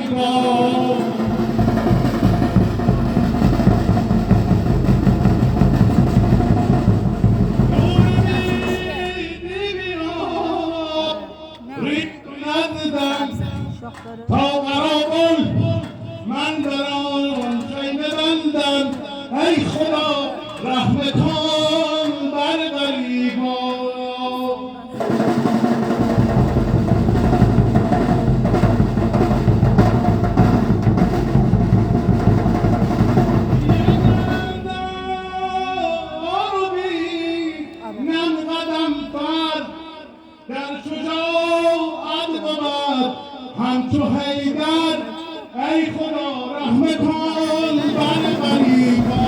غریبا تا قرابل من بران خیمه بندم ای خدا رحمتان بر غریبا نم قدم پر در شجاعت بود همچو حیدر ای خدا رحمتان بر غریبان